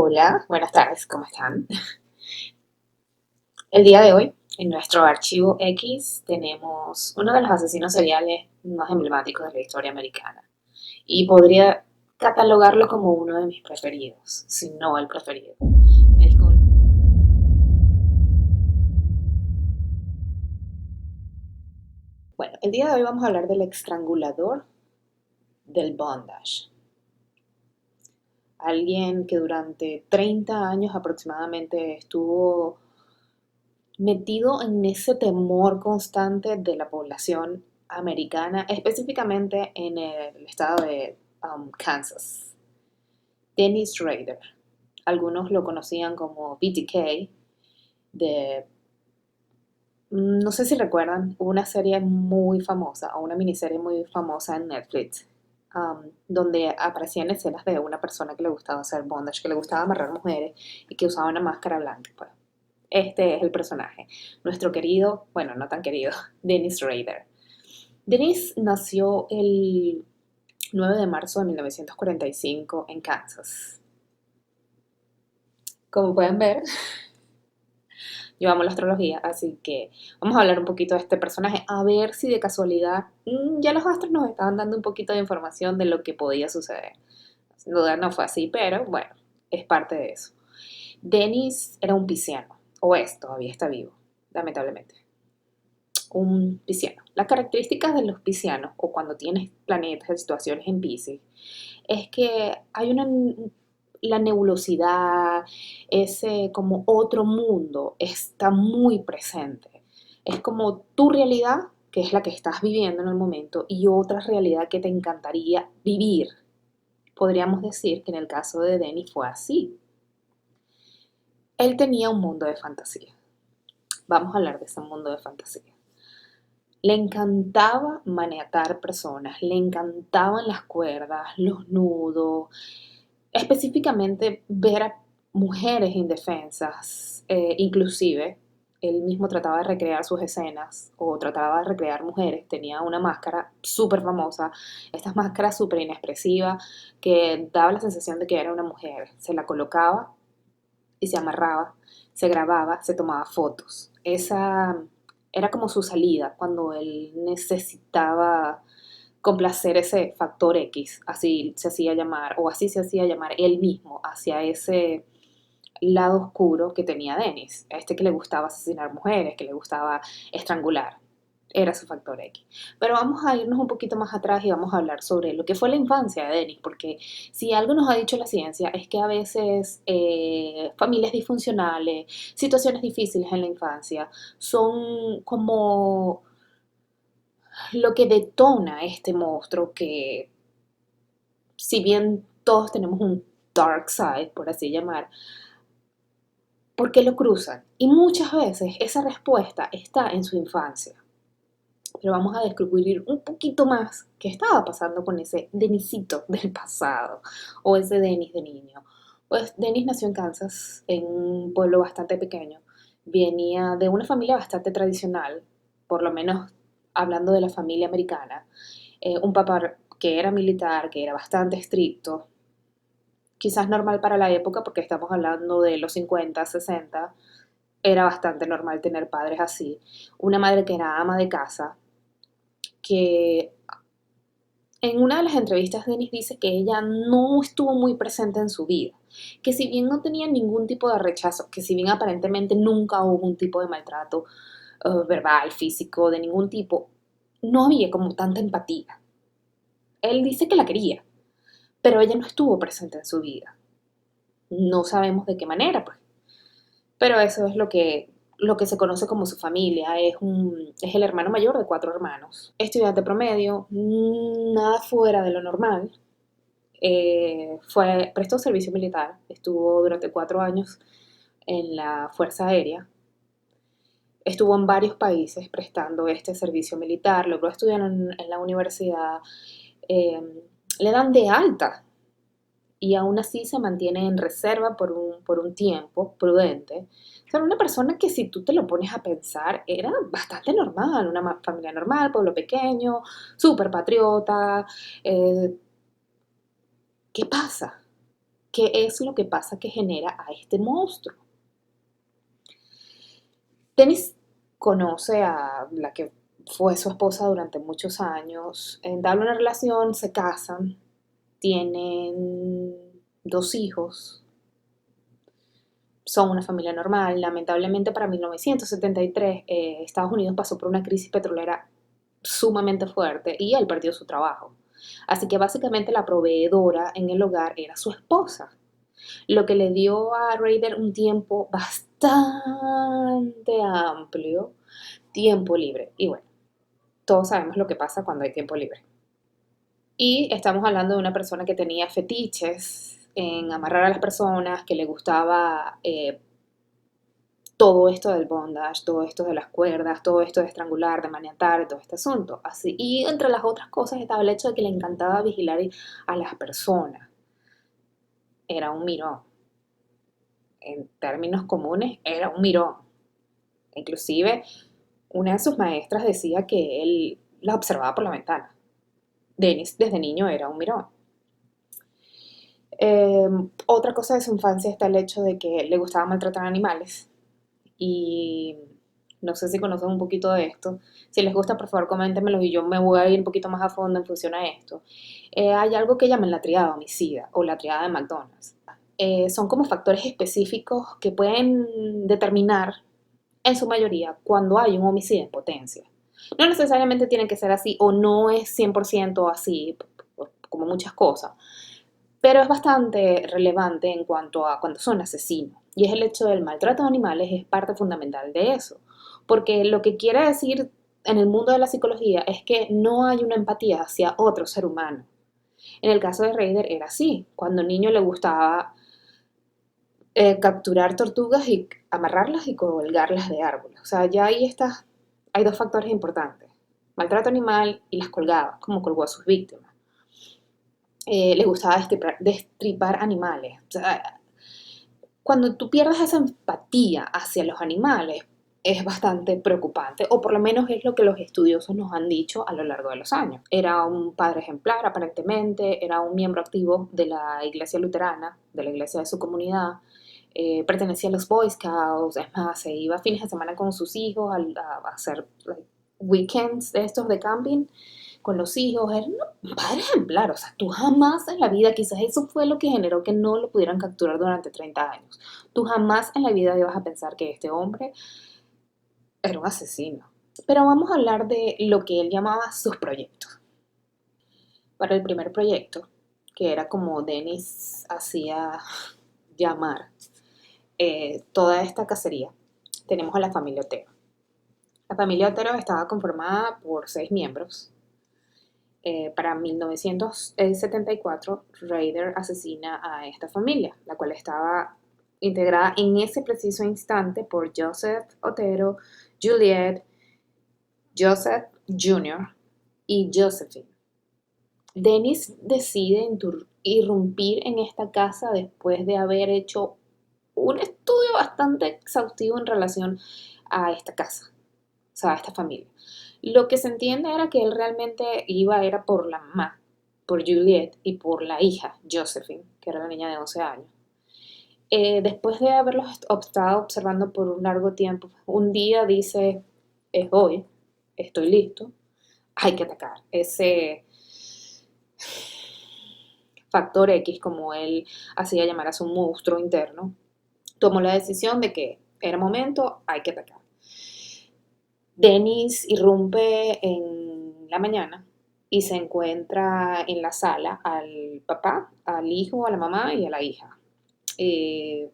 Hola, buenas tardes, ¿cómo están? El día de hoy, en nuestro archivo X, tenemos uno de los asesinos seriales más emblemáticos de la historia americana. Y podría catalogarlo como uno de mis preferidos, si no el preferido. El col- Bueno, el día de hoy vamos a hablar del estrangulador del bondage. Alguien que durante 30 años aproximadamente estuvo metido en ese temor constante de la población americana, específicamente en el estado de Kansas. Dennis Rader. Algunos lo conocían como BTK, de, no sé si recuerdan, una serie muy famosa, o una miniserie muy famosa en Netflix, donde aparecían escenas de una persona que le gustaba hacer bondage, que le gustaba amarrar mujeres y que usaba una máscara blanca. Pues. Este es el personaje, nuestro querido, bueno, no tan querido, Dennis Rader. Dennis nació el 9 de marzo de 1945 en Kansas. Como pueden ver, yo amo la astrología, así que vamos a hablar un poquito de este personaje, a ver si de casualidad ya los astros nos estaban dando un poquito de información de lo que podía suceder. Sin duda no fue así, pero bueno, es parte de eso. Dennis era un pisciano, o es, todavía está vivo, lamentablemente. Un pisciano. Las características de los piscianos, o cuando tienes planetas en situaciones en Piscis, es que hay la nebulosidad, ese como otro mundo está muy presente. Es como tu realidad, que es la que estás viviendo en el momento, y otra realidad que te encantaría vivir. Podríamos decir que en el caso de Denny fue así. Él tenía un mundo de fantasía. Vamos a hablar de ese mundo de fantasía. Le encantaba maniatar personas, le encantaban las cuerdas, los nudos, específicamente ver a mujeres indefensas, inclusive él mismo trataba de recrear sus escenas o trataba de recrear mujeres, tenía una máscara súper famosa, estas máscaras súper inexpresivas que daba la sensación de que era una mujer, se la colocaba y se amarraba, se grababa, se tomaba fotos. Esa era como su salida cuando él necesitaba complacer ese factor X, así se hacía llamar, o así se hacía llamar él mismo, hacia ese lado oscuro que tenía Dennis, a este que le gustaba asesinar mujeres, que le gustaba estrangular. Era su factor X. Pero vamos a irnos un poquito más atrás y vamos a hablar sobre lo que fue la infancia de Dennis, porque si algo nos ha dicho la ciencia es que a veces familias disfuncionales, situaciones difíciles en la infancia, son como lo que detona este monstruo que, si bien todos tenemos un dark side, por así llamar, ¿por qué lo cruzan? Y muchas veces esa respuesta está en su infancia. Pero vamos a descubrir un poquito más qué estaba pasando con ese Denisito del pasado o ese Denis de niño. Pues Denis nació en Kansas, en un pueblo bastante pequeño. Venía de una familia bastante tradicional, por lo menos hablando de la familia americana. Un papá que era militar, que era bastante estricto, quizás normal para la época porque estamos hablando de los 50, 60, era bastante normal tener padres así. Una madre que era ama de casa, que en una de las entrevistas Dennis dice que ella no estuvo muy presente en su vida, que si bien no tenía ningún tipo de rechazo, que si bien aparentemente nunca hubo un tipo de maltrato verbal, físico, de ningún tipo, no había como tanta empatía. Él dice que la quería, pero ella no estuvo presente en su vida. No sabemos de qué manera, pues. Pero eso es lo que se conoce como su familia. Es el hermano mayor de cuatro hermanos. Estudiante promedio, nada fuera de lo normal. Prestó servicio militar, estuvo durante 4 años en la Fuerza Aérea, estuvo en varios países prestando este servicio militar, logró estudiar en la universidad, eh, le dan de alta y aún así se mantiene en reserva por un tiempo prudente. O sea, una persona que si tú te lo pones a pensar era bastante normal, una familia normal, pueblo pequeño, súper patriota. ¿Qué pasa? ¿Qué es lo que pasa que genera a este monstruo? Dennis conoce a la que fue su esposa durante muchos años, entablan una relación, se casan, tienen 2 hijos, son una familia normal. Lamentablemente para 1973 Estados Unidos pasó por una crisis petrolera sumamente fuerte y él perdió su trabajo. Así que básicamente la proveedora en el hogar era su esposa, lo que le dio a Raider un tiempo bastante amplio, tiempo libre. Y bueno, todos sabemos lo que pasa cuando hay tiempo libre. Y estamos hablando de una persona que tenía fetiches en amarrar a las personas, que le gustaba todo esto del bondage, todo esto de las cuerdas, todo esto de estrangular, de maniatar, todo este asunto. Así. Y entre las otras cosas estaba el hecho de que le encantaba vigilar a las personas. Era un mirón. En términos comunes, era un mirón. Inclusive, una de sus maestras decía que él la observaba por la ventana. Dennis desde niño era un mirón. Otra cosa de su infancia está el hecho de que le gustaba maltratar animales. Y no sé si conocen un poquito de esto. Si les gusta, por favor, coméntenmelo y yo me voy a ir un poquito más a fondo en función a esto. Hay algo que llaman la triada homicida o la triada de McDonald's. Son como factores específicos que pueden determinar, en su mayoría, cuando hay un homicidio en potencia. No necesariamente tiene que ser así o no es 100% así, como muchas cosas, pero es bastante relevante en cuanto a cuando son asesinos. Y es el hecho del maltrato de animales es parte fundamental de eso. Porque lo que quiere decir en el mundo de la psicología es que no hay una empatía hacia otro ser humano. En el caso de Raider era así. Cuando niño le gustaba capturar tortugas y amarrarlas y colgarlas de árboles. O sea, ya ahí está, hay 2 factores importantes. Maltrato animal y las colgaba, como colgó a sus víctimas. Les gustaba destripar animales. O sea, cuando tú pierdes esa empatía hacia los animales, es bastante preocupante, o por lo menos es lo que los estudiosos nos han dicho a lo largo de los años. Era un padre ejemplar, aparentemente, era un miembro activo de la iglesia luterana, de la iglesia de su comunidad, pertenecía a los Boy Scouts, es más, se iba fines de semana con sus hijos a hacer like, weekends de estos de camping con los hijos, era un padre ejemplar, o sea, tú jamás en la vida, quizás eso fue lo que generó que no lo pudieran capturar durante 30 años, tú jamás en la vida ibas a pensar que este hombre era un asesino. Pero vamos a hablar de lo que él llamaba sus proyectos. Para el primer proyecto, que era como Dennis hacía llamar toda esta cacería, tenemos a la familia Otero. La familia Otero estaba conformada por 6 miembros. Para 1974, Raider asesina a esta familia, la cual estaba integrada en ese preciso instante por Joseph Otero, Juliet, Joseph Jr. y Josephine. Dennis decide irrumpir en esta casa después de haber hecho un estudio bastante exhaustivo en relación a esta casa, o sea, a esta familia. Lo que se entiende era que él realmente era por la mamá, por Juliet y por la hija, Josephine, que era la niña de 11 años. Después de haberlos estado observando por un largo tiempo, un día dice, es hoy, estoy listo, hay que atacar. Ese factor X, como él hacía llamar a su monstruo interno, tomó la decisión de que era momento, hay que atacar. Dennis irrumpe en la mañana y se encuentra en la sala al papá, al hijo, a la mamá y a la hija. Eh,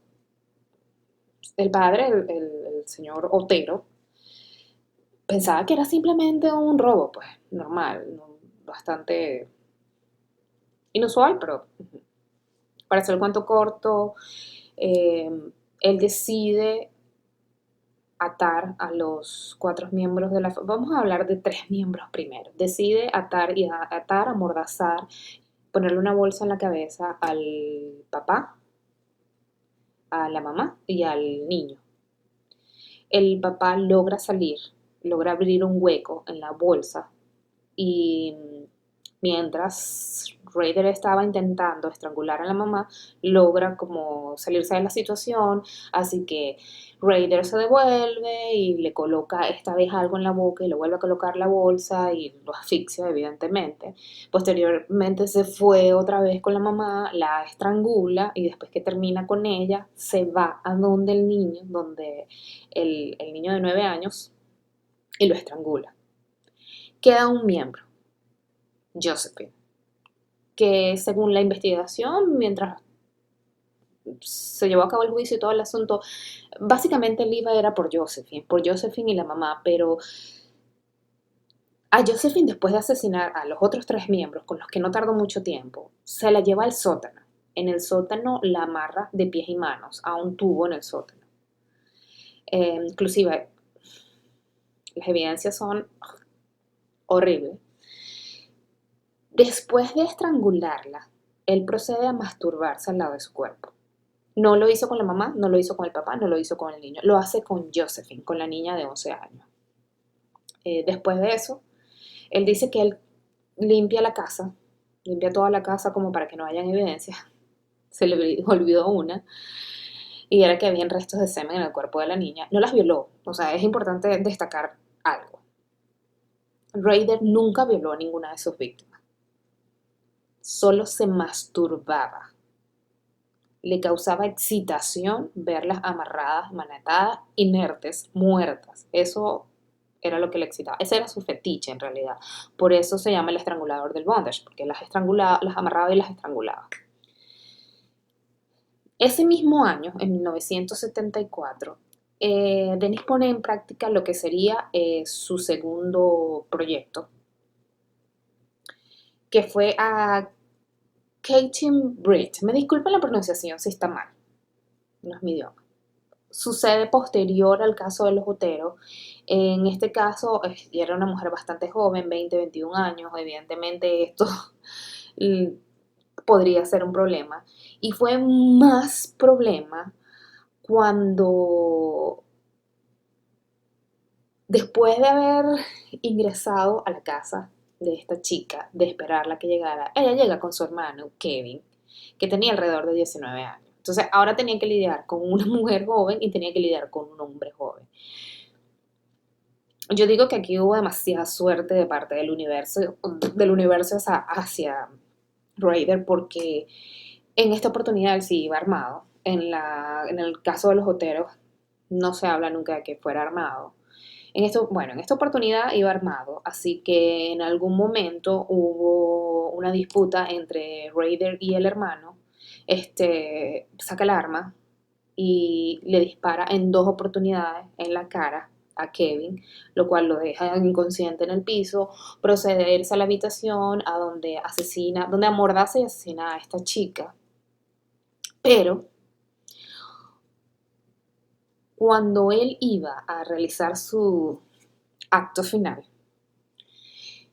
el padre, el señor Otero, pensaba que era simplemente un robo, pues, normal, bastante inusual, pero para hacer el cuento corto, eh, él decide atar a los 4 miembros de la familia. Vamos a hablar de 3 miembros primero. Decide atar, amordazar, ponerle una bolsa en la cabeza al papá, a la mamá y al niño. El papá logra salir, logra abrir un hueco en la bolsa y Mientras Raider estaba intentando estrangular a la mamá, logra como salirse de la situación, así que Raider se devuelve y le coloca esta vez algo en la boca y le vuelve a colocar la bolsa y lo asfixia evidentemente. Posteriormente se fue otra vez con la mamá, la estrangula y después que termina con ella se va a donde el niño, donde el niño de 9 años y lo estrangula. Queda un miembro, Josephine, que según la investigación, mientras se llevó a cabo el juicio y todo el asunto, básicamente el IVA era por Josephine y la mamá, pero a Josephine, después de asesinar a los otros tres miembros, con los que no tardó mucho tiempo, se la lleva al sótano. En el sótano la amarra de pies y manos a un tubo en el sótano. Inclusive, las evidencias son horribles. Después de estrangularla, él procede a masturbarse al lado de su cuerpo. No lo hizo con la mamá, no lo hizo con el papá, no lo hizo con el niño. Lo hace con Josephine, con la niña de 11 años. Después de eso, él dice que él limpia la casa, limpia toda la casa como para que no hayan evidencias. Se le olvidó una, y era que habían restos de semen en el cuerpo de la niña. No las violó, o sea, es importante destacar algo. Raider nunca violó a ninguna de sus víctimas, solo se masturbaba. Le causaba excitación verlas amarradas, manetadas, inertes, muertas. Eso era lo que le excitaba. Ese era su fetiche en realidad. Por eso se llama el estrangulador del bondage, porque las estrangulaba, las amarraba y las estrangulaba. Ese mismo año, en 1974, Dennis pone en práctica lo que sería su segundo proyecto, que fue a Catching Bridge. Me disculpen la pronunciación si está mal, no es mi idioma. Sucede posterior al caso de los Otero. En este caso, era una mujer bastante joven, 20, 21 años. Evidentemente, esto podría ser un problema. Y fue más problema cuando, después de haber ingresado a la casa de esta chica, de esperarla que llegara, ella llega con su hermano, Kevin, que tenía alrededor de 19 años. Entonces, ahora tenía que lidiar con una mujer joven y tenía que lidiar con un hombre joven. Yo digo que aquí hubo demasiada suerte de parte del universo hacia Raider, porque en esta oportunidad él sí iba armado. En el caso de los Oteros no se habla nunca de que fuera armado. En esta oportunidad iba armado, así que en algún momento hubo una disputa entre Raider y el hermano. Saca el arma y le dispara en dos oportunidades en la cara a Kevin, lo cual lo deja inconsciente en el piso. Procede a irse a la habitación a donde asesina, donde amordaza y asesina a esta chica. Pero cuando él iba a realizar su acto final,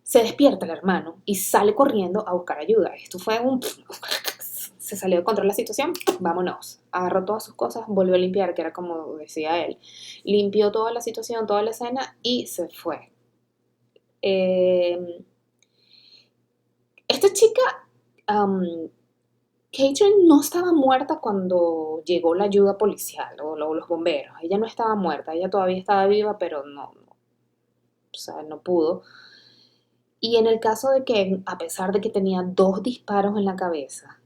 se despierta el hermano y sale corriendo a buscar ayuda. Esto fue un... Se salió de control la situación, vámonos. Agarró todas sus cosas, volvió a limpiar, que era como decía él. Limpió toda la situación, toda la escena y se fue. Eh, Esta chica, Catherine, no estaba muerta cuando llegó la ayuda policial o los bomberos. Ella no estaba muerta, ella todavía estaba viva, pero o sea, no pudo. Y en el caso de que, a pesar de que tenía dos disparos en la cabeza,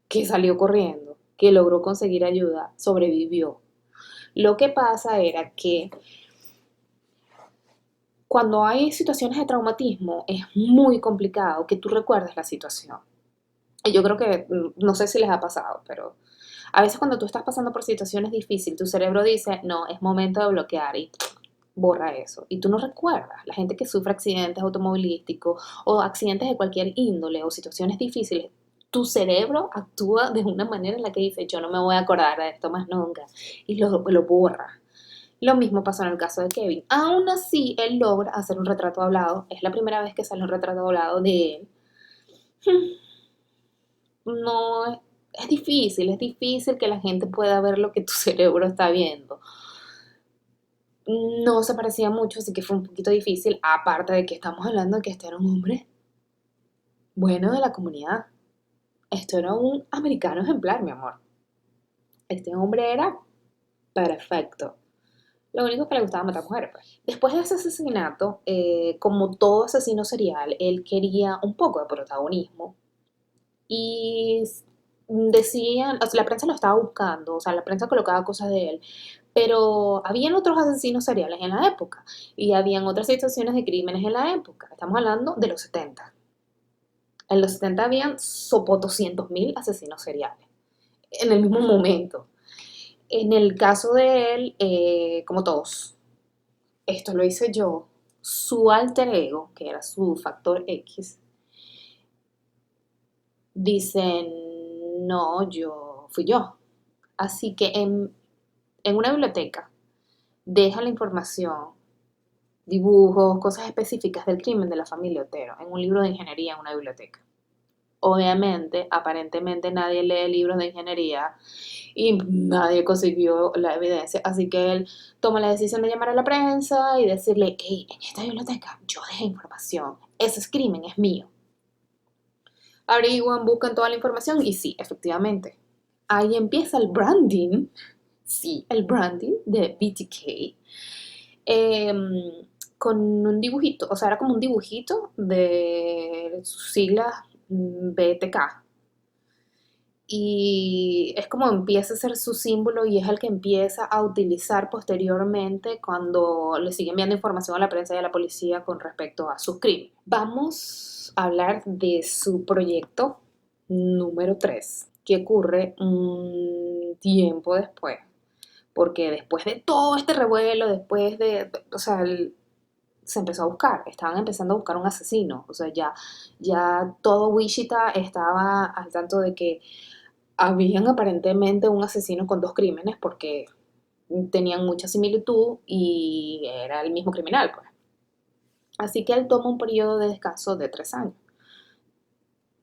que salió corriendo, que logró conseguir ayuda, sobrevivió. Lo que pasa era que cuando hay situaciones de traumatismo es muy complicado que tú recuerdes la situación. Y yo creo que, no sé si les ha pasado, pero a veces cuando tú estás pasando por situaciones difíciles, tu cerebro dice, no, es momento de bloquear y borra eso. Y tú no recuerdas. La gente que sufre accidentes automovilísticos o accidentes de cualquier índole o situaciones difíciles, tu cerebro actúa de una manera en la que dice, yo no me voy a acordar de esto más nunca. Y lo borra. Lo mismo pasó en el caso de Kevin. Aún así, él logra hacer un retrato hablado. Es la primera vez que sale un retrato hablado de él. No, es difícil que la gente pueda ver lo que tu cerebro está viendo. No se parecía mucho, así que fue un poquito difícil, aparte de que estamos hablando de que este era un hombre bueno de la comunidad. Esto era un americano ejemplar, mi amor. Este hombre era perfecto. Lo único que le gustaba matar mujeres, pues. Después de ese asesinato, como todo asesino serial, él quería un poco de protagonismo y decían, o sea, la prensa lo estaba buscando, o sea, la prensa colocaba cosas de él, pero habían otros asesinos seriales en la época y habían otras situaciones de crímenes en la época. Estamos hablando de los 70. En los 70 habían sopo 200.000 asesinos seriales en el mismo momento. En el caso de él, como todos, esto lo hice yo, su alter ego, que era su factor X, dicen, no, yo fui yo. Así que en una biblioteca deja la información, dibujos, cosas específicas del crimen de la familia Otero, en un libro de ingeniería en una biblioteca. Obviamente, aparentemente nadie lee libros de ingeniería y nadie consiguió la evidencia, así que él toma la decisión de llamar a la prensa y decirle, hey, en esta biblioteca yo dejé información, ese crimen es mío. Averiguan, buscan toda la información y sí, efectivamente, ahí empieza el branding, sí, el branding de BTK, con un dibujito, o sea, era como un dibujito de sus siglas BTK. Y es como empieza a ser su símbolo y es el que empieza a utilizar posteriormente cuando le sigue enviando información a la prensa y a la policía con respecto a sus crímenes. Vamos a hablar de su proyecto número 3 que ocurre un tiempo después, porque después de todo este revuelo, después o sea, se empezó a buscar, estaban empezando a buscar un asesino, o sea, ya todo Wichita estaba al tanto de que habían aparentemente un asesino con dos crímenes porque tenían mucha similitud y era el mismo criminal, pues. Así que él toma un periodo de descanso de 3 años.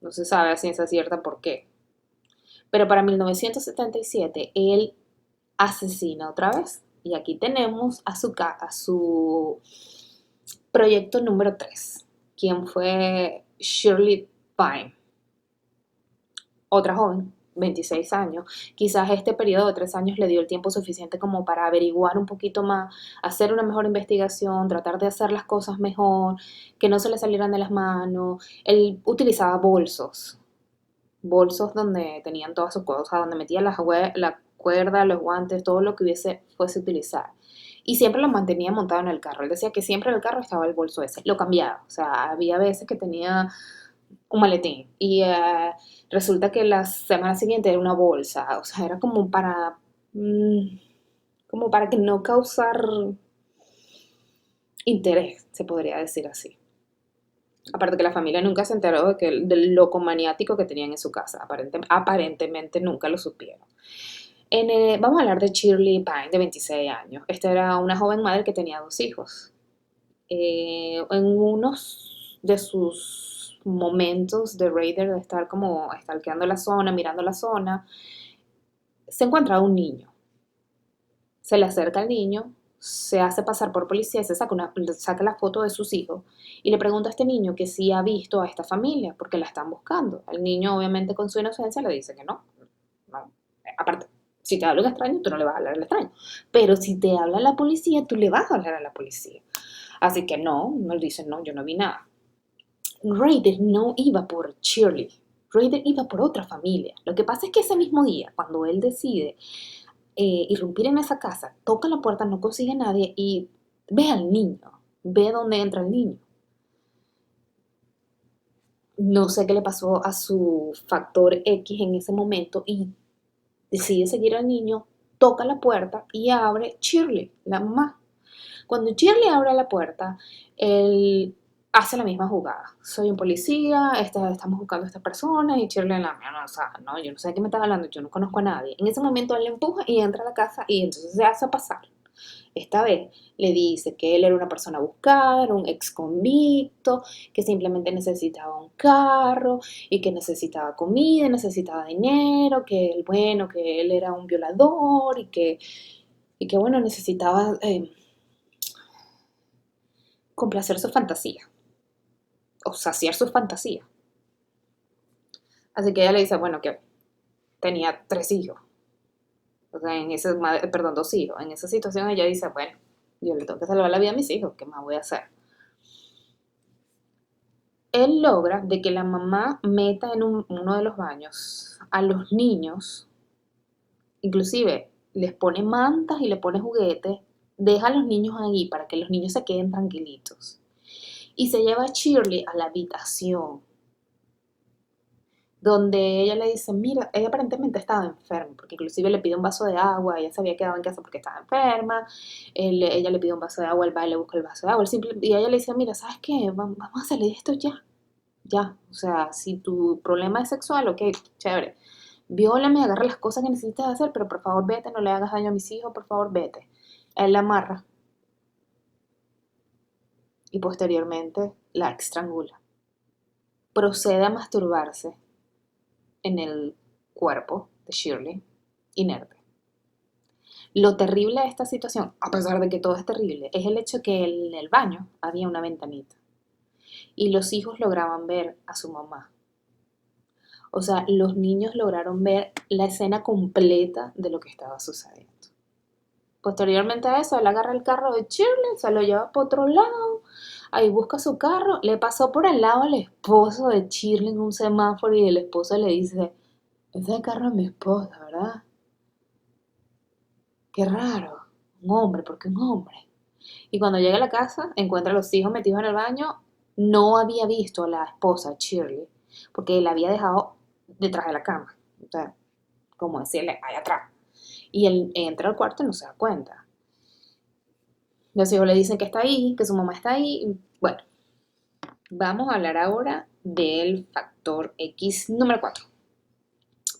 No se sabe a ciencia cierta por qué. Pero para 1977 él asesina otra vez. Y aquí tenemos a su proyecto número 3, quien fue Shirley Pine, otra joven, 26 años. Quizás este periodo de 3 años le dio el tiempo suficiente como para averiguar un poquito más, hacer una mejor investigación, tratar de hacer las cosas mejor, que no se le salieran de las manos. Él utilizaba bolsos donde tenían todas sus cosas, donde metía la cuerda, los guantes, todo lo que fuese a utilizar. Y siempre lo mantenía montado en el carro. Él decía que siempre en el carro estaba el bolso ese. Lo cambiaba. O sea, había veces que tenía un maletín y resulta que la semana siguiente era una bolsa, o sea, era como para que no causar interés, se podría decir así. Aparte que la familia nunca se enteró del loco maniático que tenían en su casa, aparentemente nunca lo supieron. Vamos a hablar de Shirley Pine, de 26 años. Esta era una joven madre que tenía 2 hijos. En unos de sus momentos de raider, de estar como stalkeando la zona, mirando la zona, se encuentra un niño. Se le acerca al niño, se hace pasar por policía, saca la foto de sus hijos y le pregunta a este niño que si ha visto a esta familia, porque la están buscando. El niño, obviamente, con su inocencia, le dice que no. No. Aparte, si te habla un extraño, tú no le vas a hablar al extraño. Pero si te habla la policía, tú le vas a hablar a la policía. Así que no, él dice, no, yo no vi nada. Raider no iba por Shirley, Raider iba por otra familia. Lo que pasa es que ese mismo día, cuando él decide irrumpir en esa casa, toca la puerta, no consigue a nadie y ve al niño, ve dónde entra el niño. No sé qué le pasó a su factor X en ese momento y decide seguir al niño, toca la puerta y abre Shirley, la mamá. Cuando Shirley abre la puerta, él hace la misma jugada. Soy un policía, estamos buscando a esta persona y Shirley la mía, no, o sea, no, yo no sé de qué me estás hablando, yo no conozco a nadie. En ese momento él le empuja y entra a la casa y entonces se hace pasar. Esta vez le dice que él era una persona buscada, era un ex convicto, que simplemente necesitaba un carro y que necesitaba comida, necesitaba dinero, que él, bueno, que él era un violador y que bueno, necesitaba complacer su fantasía o saciar su fantasía. Así que ella le dice, bueno, que tenía 3 hijos, o sea, perdón, 2 hijos. En esa situación ella dice, bueno, yo le tengo que salvar la vida a mis hijos, ¿qué más voy a hacer? Él logra de que la mamá meta en uno de los baños a los niños, inclusive les pone mantas y le pone juguetes, deja a los niños ahí para que los niños se queden tranquilitos. Y se lleva a Shirley a la habitación, donde ella le dice, mira, ella aparentemente estaba enferma, porque inclusive le pide un vaso de agua, ella se había quedado en casa porque estaba enferma, ella le pide un vaso de agua, él va y le busca el vaso de agua, y ella le dice, mira, ¿sabes qué? Vamos a salir de esto ya, ya, o sea, si tu problema es sexual, ok, chévere, viólame, agarra las cosas que necesitas hacer, pero por favor vete, no le hagas daño a mis hijos, por favor vete. Él la amarra y posteriormente la estrangula. Procede a masturbarse en el cuerpo de Shirley, inerte. Lo terrible de esta situación, a pesar de que todo es terrible, es el hecho que en el baño había una ventanita y los hijos lograban ver a su mamá. O sea, los niños lograron ver la escena completa de lo que estaba sucediendo. Posteriormente a eso, él agarra el carro de Shirley, se lo lleva para otro lado, ahí busca su carro, le pasó por el lado al esposo de Shirley en un semáforo y el esposo le dice, ese carro es mi esposa, ¿verdad? Qué raro, un hombre, ¿por qué un hombre? Y cuando llega a la casa, encuentra a los hijos metidos en el baño, no había visto a la esposa, Shirley, porque la había dejado detrás de la cama, o sea, como decirle, ahí atrás. Y él entra al cuarto y no se da cuenta. Los hijos le dicen que está ahí, que su mamá está ahí. Bueno, vamos a hablar ahora del factor X número 4.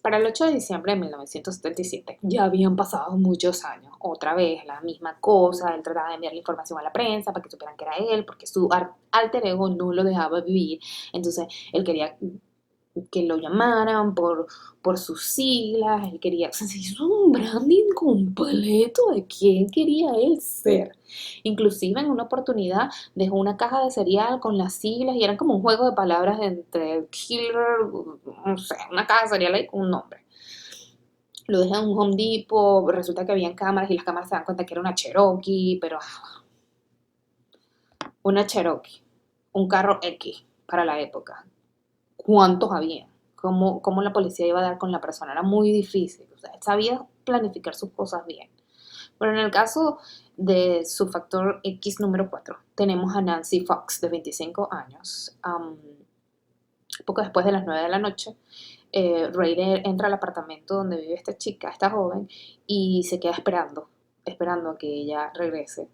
Para el 8 de diciembre de 1977 ya habían pasado muchos años. Otra vez la misma cosa, él trataba de enviar la información a la prensa para que supieran que era él, porque su alter ego no lo dejaba vivir. Entonces él quería que lo llamaran por sus siglas, él quería, o sea, se hizo un branding completo de quién quería él ser. Inclusive en una oportunidad dejó una caja de cereal con las siglas y eran como un juego de palabras entre killer, no sé, una caja de cereal ahí con un nombre. Lo deja en un Home Depot, resulta que habían cámaras y las cámaras se dan cuenta que era una Cherokee, pero una Cherokee, un carro X para la época. ¿Cuántos había? ¿Cómo la policía iba a dar con la persona? Era muy difícil. O sea, sabía planificar sus cosas bien. Pero en el caso de su factor X número 4 tenemos a Nancy Fox, de 25 años. Poco después de las 9 de la noche, Raider entra al apartamento donde vive esta chica, esta joven, y se queda esperando a que ella regrese,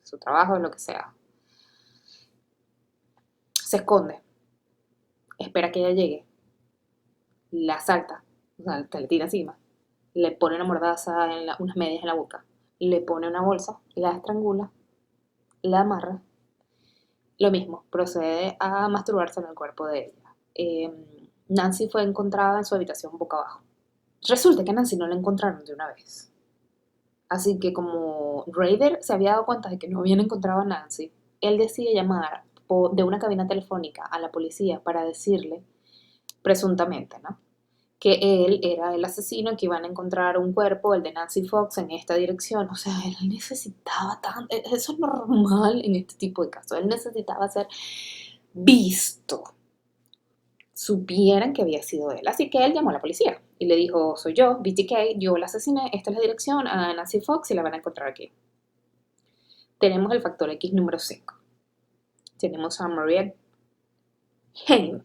su trabajo, lo que sea. Se esconde, espera que ella llegue, la asalta, o sea, le tira encima, le pone una mordaza, unas medias en la boca, le pone una bolsa, la estrangula, la amarra, lo mismo, procede a masturbarse en el cuerpo de ella. Nancy fue encontrada en su habitación boca abajo. Resulta que a Nancy no la encontraron de una vez. Así que como Raider se había dado cuenta de que no habían encontrado a Nancy, él decide llamar de una cabina telefónica a la policía para decirle, presuntamente, ¿no?, que él era el asesino, que iban a encontrar un cuerpo, el de Nancy Fox, en esta dirección. O sea, él necesitaba tanto, eso es normal en este tipo de casos, él necesitaba ser visto, supieran que había sido él. Así que él llamó a la policía y le dijo, soy yo, BTK, yo la asesiné, esta es la dirección a Nancy Fox y la van a encontrar aquí. Tenemos el factor X número 5. Tenemos a Mariette Hagen,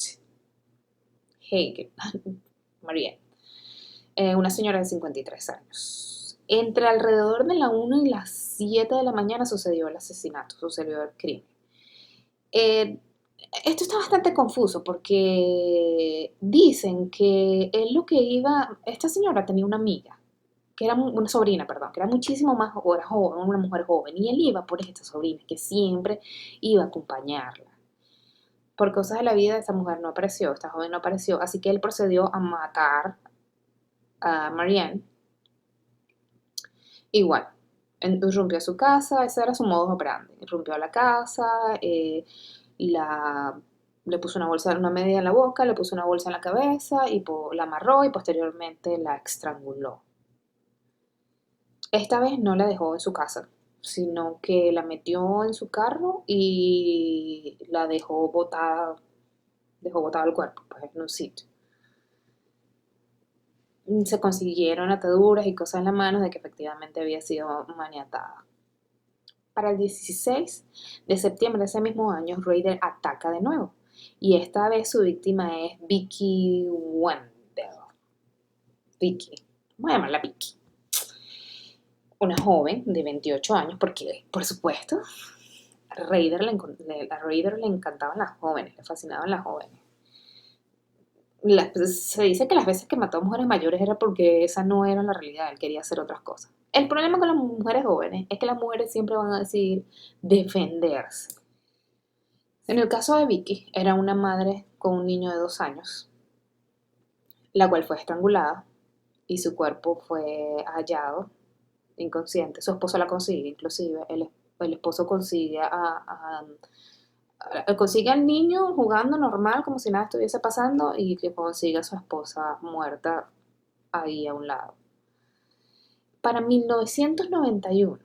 Mariette, una señora de 53 años. Entre alrededor de la 1 y las 7 de la mañana sucedió el asesinato, sucedió el crimen. Eh, Esto está bastante confuso porque dicen que él lo que iba, esta señora tenía una amiga, que era una sobrina, perdón, que era muchísimo más, o era joven, una mujer joven, y él iba por esta sobrina, que siempre iba a acompañarla. Por cosas de la vida, esta mujer no apareció, esta joven no apareció, así que él procedió a matar a Marianne. Igual, irrumpió a su casa, ese era su modo operandi. Irrumpió a la casa, la Le puso una bolsa, una media en la boca, le puso una bolsa en la cabeza y la amarró y posteriormente la estranguló. Esta vez no la dejó en su casa, sino que la metió en su carro y la dejó botada el cuerpo, pues en un sitio. Se consiguieron ataduras y cosas en las manos de que efectivamente había sido maniatada. Para el 16 de septiembre de ese mismo año, Raider ataca de nuevo. Y esta vez su víctima es Vicky Wendell. Vicky. Vamos a llamarla Vicky. Una joven de 28 años, porque, por supuesto, a Raider le encantaban las jóvenes, le fascinaban las jóvenes. Se dice que las veces que mató a mujeres mayores era porque esa no era la realidad, él quería hacer otras cosas. El problema con las mujeres jóvenes es que las mujeres siempre van a decidir defenderse. En el caso de Vicky, era una madre con un niño de 2 años, la cual fue estrangulada y su cuerpo fue hallado inconsciente. Su esposo la consigue, inclusive el esposo consigue al niño jugando normal como si nada estuviese pasando y que consigue a su esposa muerta ahí a un lado. Para 1991,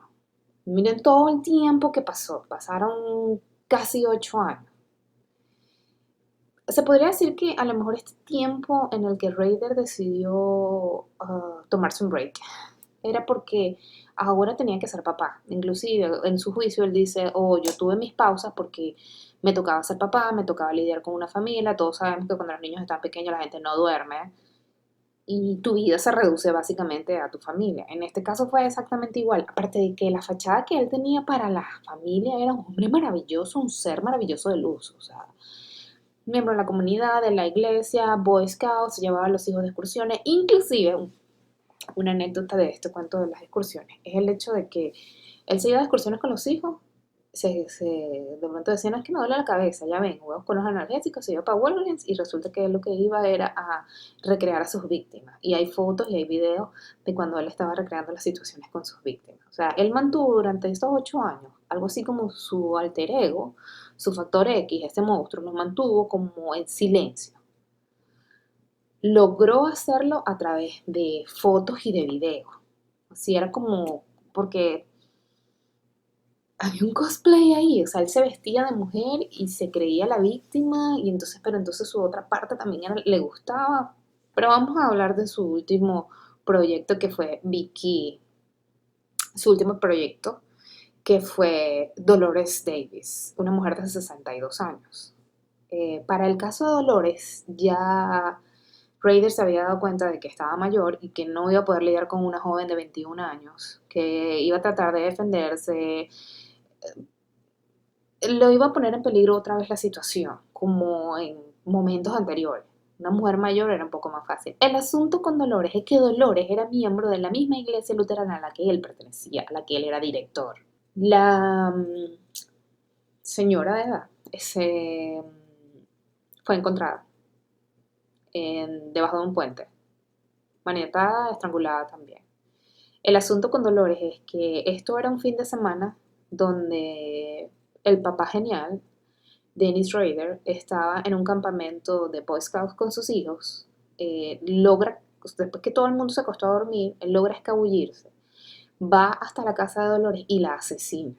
miren todo el tiempo que pasó, pasaron casi 8 años. Se podría decir que a lo mejor este tiempo en el que Raider decidió tomarse un break era porque ahora tenía que ser papá. Inclusive en su juicio él dice, oh, yo tuve mis pausas porque me tocaba ser papá, me tocaba lidiar con una familia, todos sabemos que cuando los niños están pequeños la gente no duerme y tu vida se reduce básicamente a tu familia. En este caso fue exactamente igual, aparte de que la fachada que él tenía para la familia era un hombre maravilloso, un ser maravilloso de luz, o sea, miembro de la comunidad, de la iglesia, Boy Scouts, llevaba a los hijos de excursiones, inclusive una anécdota de este cuento de las excursiones es el hecho de que él se iba de excursiones con los hijos, de pronto decían, no, es que me duele la cabeza, ya ven, huevos con los analgésicos, se iba para Walgreens y resulta que él lo que iba era a recrear a sus víctimas. Y hay fotos y hay videos de cuando él estaba recreando las situaciones con sus víctimas. O sea, él mantuvo durante estos 8 años algo así como su alter ego, su factor X, este monstruo, lo mantuvo como en silencio. Logró hacerlo a través de fotos y de videos. Así era como, porque había un cosplay ahí, o sea, él se vestía de mujer y se creía la víctima, y entonces, pero entonces su otra parte también le gustaba. Pero vamos a hablar de su último proyecto que fue Vicky, su último proyecto que fue Dolores Davis, una mujer de 62 años. Para el caso de Dolores, ya Raider se había dado cuenta de que estaba mayor y que no iba a poder lidiar con una joven de 21 años, que iba a tratar de defenderse, lo iba a poner en peligro otra vez la situación, como en momentos anteriores. Una mujer mayor era un poco más fácil. El asunto con Dolores es que Dolores era miembro de la misma iglesia luterana a la que él pertenecía, a la que él era director. La señora de edad fue encontrada debajo de un puente, maniatada, estrangulada también. El asunto con Dolores es que esto era un fin de semana donde el papá genial, Dennis Rader, estaba en un campamento de Boy Scouts con sus hijos. Después que todo el mundo se acostó a dormir, él logra escabullirse, va hasta la casa de Dolores y la asesina.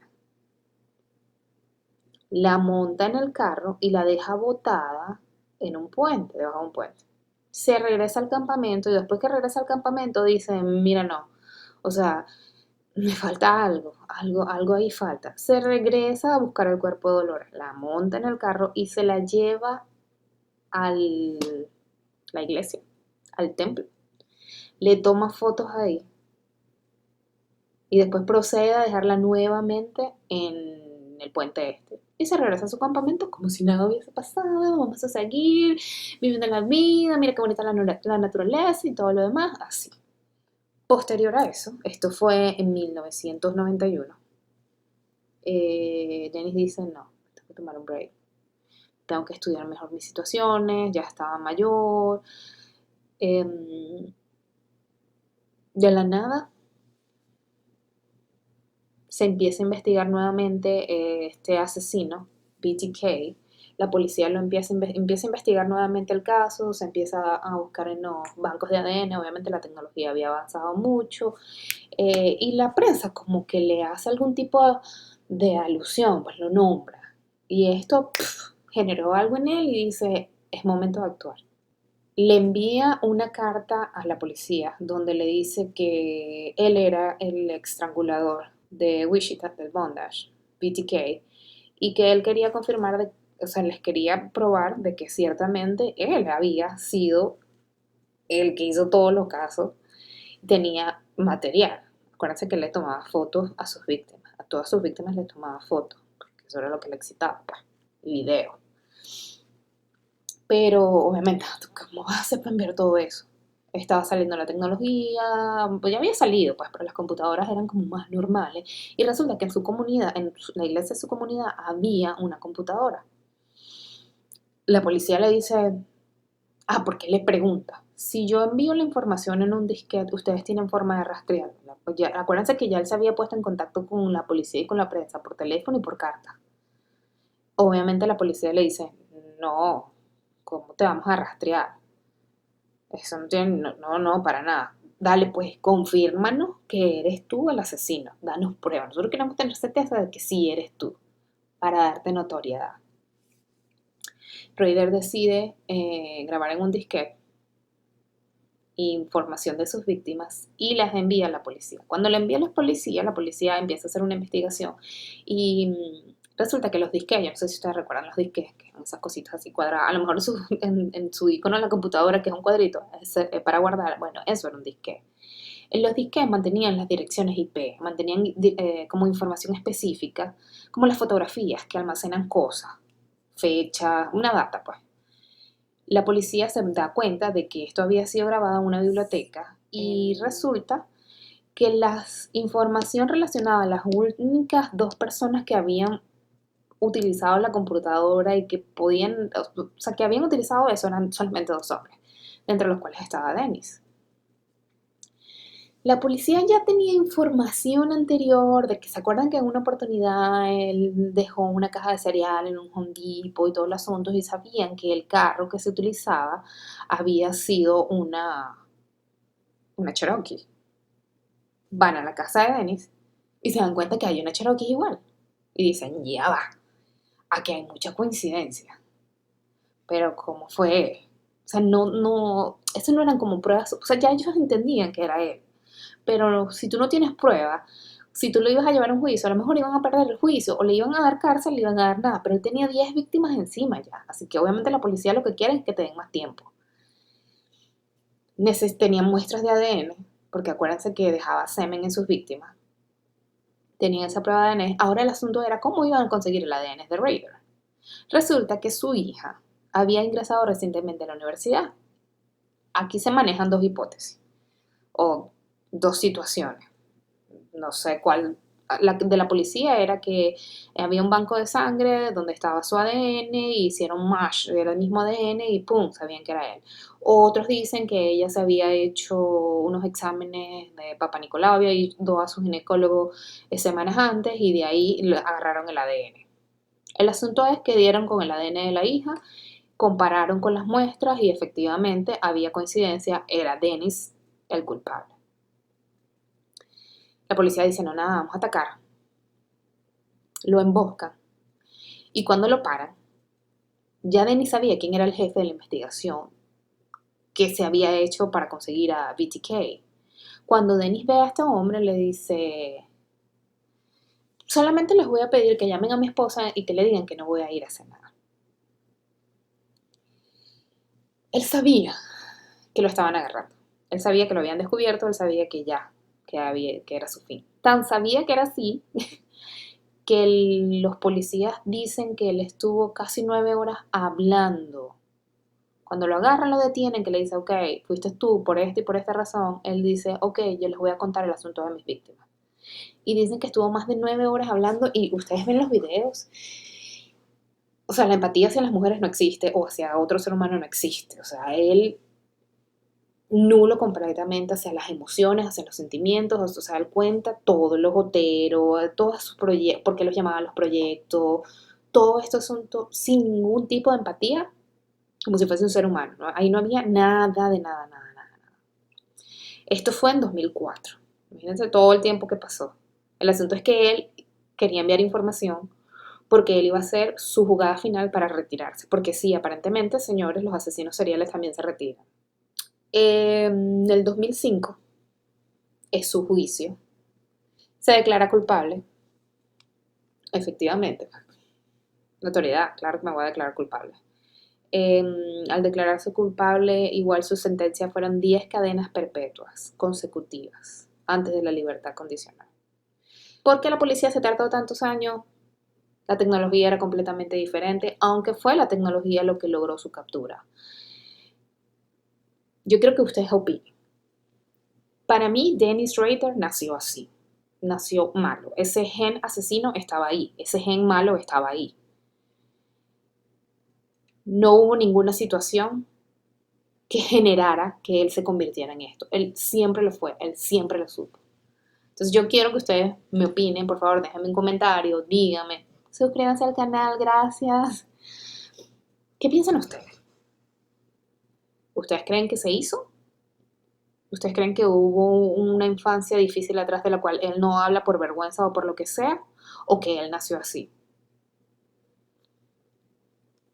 La monta en el carro y la deja botada en un puente, debajo de un puente. Se regresa al campamento y después que regresa al campamento dice, mira, no, o sea, me falta algo ahí falta. Se regresa a buscar el cuerpo de Dolores, la monta en el carro y se la lleva a la iglesia, al templo. Le toma fotos ahí y después procede a dejarla nuevamente en el puente este. Y se regresa a su campamento como si nada hubiese pasado, vamos a seguir viviendo la vida, mira qué bonita la naturaleza y todo lo demás, así. Posterior a eso, esto fue en 1991, Dennis dice, no, tengo que tomar un break, tengo que estudiar mejor mis situaciones, ya estaba mayor. De la nada se empieza a investigar nuevamente este asesino, BTK, La policía empieza a investigar nuevamente el caso, se empieza a buscar en los bancos de ADN, obviamente la tecnología había avanzado mucho, y la prensa como que le hace algún tipo de alusión, pues lo nombra. Y esto generó algo en él y dice, es momento de actuar. Le envía una carta a la policía donde le dice que él era el estrangulador de Wichita, del bondage, BTK, y que él quería confirmar, o sea, les quería probar de que ciertamente él había sido el que hizo todos los casos, tenía material. Acuérdense que le tomaba fotos a sus víctimas, a todas sus víctimas le tomaba fotos, porque eso era lo que le excitaba, pues, video. Pero obviamente, ¿cómo vas a hacer para enviar todo eso? Estaba saliendo la tecnología, pues ya había salido, pues, pero las computadoras eran como más normales. Y resulta que en su comunidad, la iglesia de su comunidad, había una computadora. La policía le dice, porque le pregunta, si yo envío la información en un disquete, ustedes tienen forma de rastrearla. Pues ya, acuérdense que ya él se había puesto en contacto con la policía y con la prensa por teléfono y por carta. Obviamente la policía le dice, no, ¿cómo te vamos a rastrear? Eso no tiene, no, no, no, para nada. Dale, pues, confírmanos que eres tú el asesino. Danos pruebas. Nosotros queremos tener certeza de que sí eres tú, para darte notoriedad. Raider decide grabar en un disquete información de sus víctimas y las envía a la policía. Cuando le envía a la policía empieza a hacer una investigación y resulta que los disques, yo no sé si ustedes recuerdan los disques, que son esas cositas así cuadradas, a lo mejor en su icono en la computadora, que es un cuadrito, es para guardar, bueno, eso era un disque. En los disques mantenían las direcciones IP, mantenían como información específica, como las fotografías que almacenan cosas, fechas, una data, pues. La policía se da cuenta de que esto había sido grabado en una biblioteca y resulta que la información relacionada a las únicas dos personas que habían utilizado la computadora y que podían, o sea, que habían utilizado eso eran solamente dos hombres, entre los cuales estaba Dennis. La policía ya tenía información anterior de que se acuerdan que en una oportunidad él dejó una caja de cereal en un Home Depot y todos los asuntos y sabían que el carro que se utilizaba había sido una Cherokee. Van a la casa de Dennis y se dan cuenta que hay una Cherokee igual. Y dicen, ya va, aquí hay mucha coincidencia. Pero ¿cómo fue? O sea, eso no eran como pruebas, o sea, ya ellos entendían que era él. Pero si tú no tienes pruebas, si tú lo ibas a llevar a un juicio, a lo mejor iban a perder el juicio, o le iban a dar cárcel, le iban a dar nada, pero él tenía 10 víctimas encima ya, así que obviamente la policía lo que quiere es que te den más tiempo. Tenían muestras de ADN, porque acuérdense que dejaba semen en sus víctimas, tenían esa prueba de ADN, ahora el asunto era cómo iban a conseguir el ADN de Raider. Resulta que su hija había ingresado recientemente a la universidad. Aquí se manejan dos hipótesis, o dos situaciones. No sé cuál, la de la policía era que había un banco de sangre donde estaba su ADN y hicieron match, era el mismo ADN y pum, sabían que era él. Otros dicen que ella se había hecho unos exámenes de Papa Nicolau, había ido a su ginecólogo semanas antes y de ahí agarraron el ADN. El asunto es que dieron con el ADN de la hija, compararon con las muestras y efectivamente había coincidencia, era Dennis el culpable. La policía dice, no, nada, vamos a atacar. Lo emboscan. Y cuando lo paran, ya Dennis sabía quién era el jefe de la investigación que se había hecho para conseguir a BTK. Cuando Dennis ve a este hombre, le dice, solamente les voy a pedir que llamen a mi esposa y que le digan que no voy a ir a hacer nada. Él sabía que lo estaban agarrando. Él sabía que lo habían descubierto, él sabía que ya, que era su fin. Tan sabía que era así que los policías dicen que él estuvo casi 9 horas hablando. Cuando lo agarran, lo detienen, que le dice, ok, fuiste tú por esta y por esta razón, él dice, ok, yo les voy a contar el asunto de mis víctimas. Y dicen que estuvo más de 9 horas hablando y ustedes ven los videos. O sea, la empatía hacia las mujeres no existe o hacia otro ser humano no existe. O sea, él nulo completamente hacia las emociones, hacia los sentimientos, o sea, él cuenta todo, los goteros, todos sus proyectos, por qué los llamaba los proyectos, todo este asunto sin ningún tipo de empatía, como si fuese un ser humano, ¿no? Ahí no había nada de nada, nada, nada, nada. Esto fue en 2004. Imagínense todo el tiempo que pasó. El asunto es que él quería enviar información porque él iba a hacer su jugada final para retirarse. Porque sí, aparentemente, señores, los asesinos seriales también se retiran. En el 2005 es su juicio. Se declara culpable. Efectivamente, notoriedad, claro que me voy a declarar culpable. Al declararse culpable, igual su sentencia fueron 10 cadenas perpetuas consecutivas antes de la libertad condicional. ¿Por qué la policía se tardó tantos años? La tecnología era completamente diferente, aunque fue la tecnología lo que logró su captura. Yo creo que ustedes opinen. Para mí, Dennis Rader nació así. Nació malo. Ese gen asesino estaba ahí. Ese gen malo estaba ahí. No hubo ninguna situación que generara que él se convirtiera en esto. Él siempre lo fue, él siempre lo supo. Entonces yo quiero que ustedes me opinen, por favor, déjenme un comentario, díganme, suscríbanse al canal, gracias. ¿Qué piensan ustedes? ¿Ustedes creen que se hizo? ¿Ustedes creen que hubo una infancia difícil atrás de la cual él no habla por vergüenza o por lo que sea? ¿O que él nació así?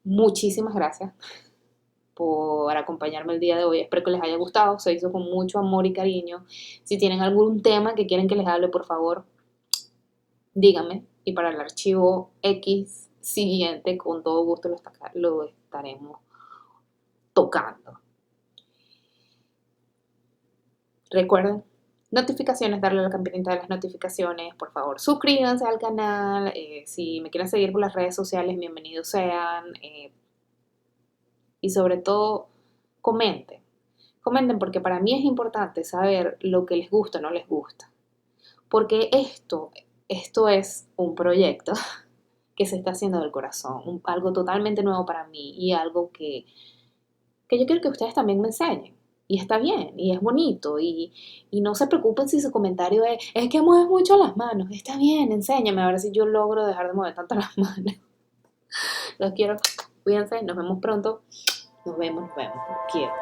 Muchísimas gracias por acompañarme el día de hoy. Espero que les haya gustado. Se hizo con mucho amor y cariño. Si tienen algún tema que quieren que les hable, por favor, díganme. Y para el archivo X siguiente, con todo gusto lo estaremos tocando. Recuerden, notificaciones, darle a la campanita de las notificaciones, por favor, suscríbanse al canal. Si me quieren seguir por las redes sociales, bienvenidos sean. Y sobre todo, comenten. Comenten porque para mí es importante saber lo que les gusta o no les gusta. Porque esto es un proyecto que se está haciendo del corazón, algo totalmente nuevo para mí y algo que yo quiero que ustedes también me enseñen. Y está bien, y es bonito, y no se preocupen si su comentario es que mueves mucho las manos. Está bien, enséñame a ver si yo logro dejar de mover tanto las manos. Los quiero, cuídense, nos vemos pronto. Nos vemos, los quiero.